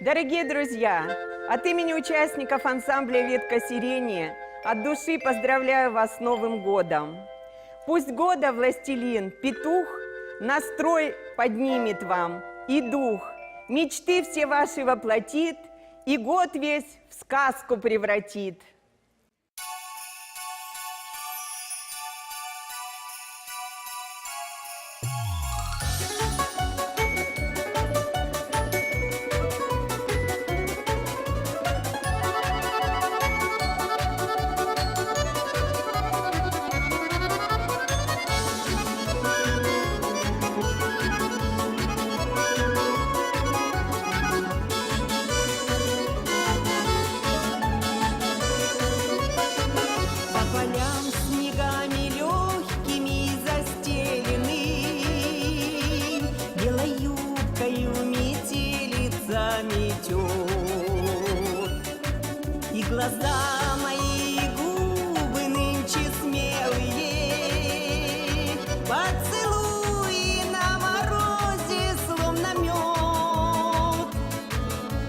Дорогие друзья, от имени участников ансамбля «Ветка сирени» от души поздравляю вас с Новым годом. Пусть года властелин, петух, настрой поднимет вам и дух, мечты все ваши воплотит, и год весь в сказку превратит. И глаза мои, и губы нынче смелые, поцелуи на морозе, словно мед.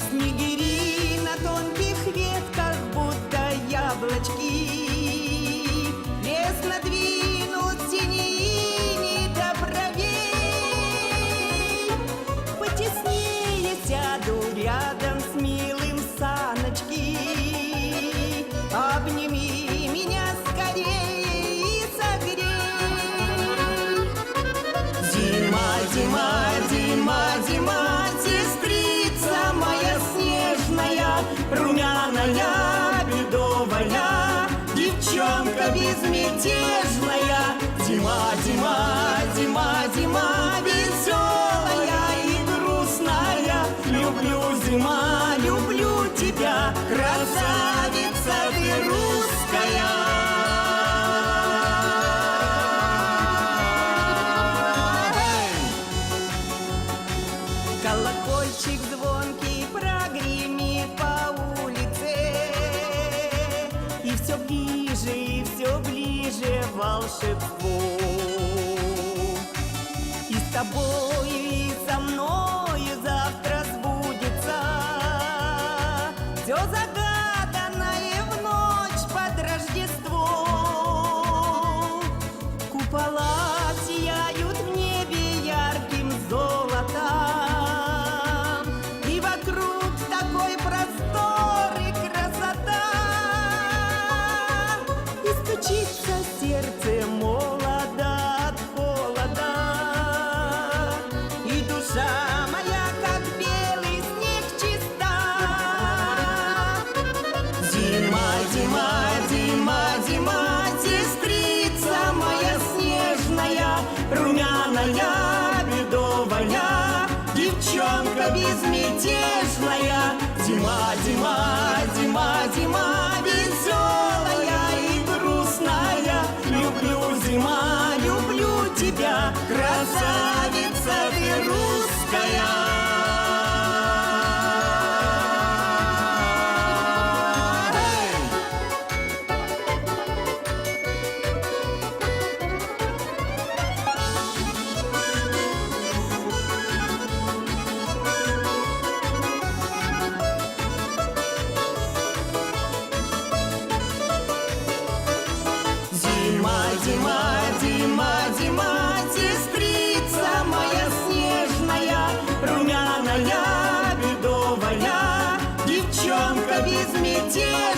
Снегири на тонких ветках, будто яблочки, лес надвинут тени до бровей. Потеснее сяду рядом с милым саночки, обними меня скорее и согрей. Зима, зима, зима, зима, сестрица моя снежная, румяная, бедовая, девчонка безмятежная. Зима, зима, зима, зима, веселая и грустная. Люблю, зима, люблю тебя, красавица ты русская. Колокольчик звонкий прогремит по улице, и все ближе волшебство. И с тобою, и со мною завтра сбудется все загаданное в ночь под Рождество. Купола сияют в небе ярким золотом, и вокруг такой простор и красота. И стучится сердце молодо от холода, и душа моя, как белый снег, чиста. Зима, зима, зима, зима, сестрица моя снежная, румяная, бедовая, девчонка безмятежная. Зима, зима, зима, зима, веселая и грустная. Люблю, зима, люблю тебя, красавица ты русская. Зима, зима, зима, зима, сестрица моя снежная, румяная, бедовая, девчонка безмятежная.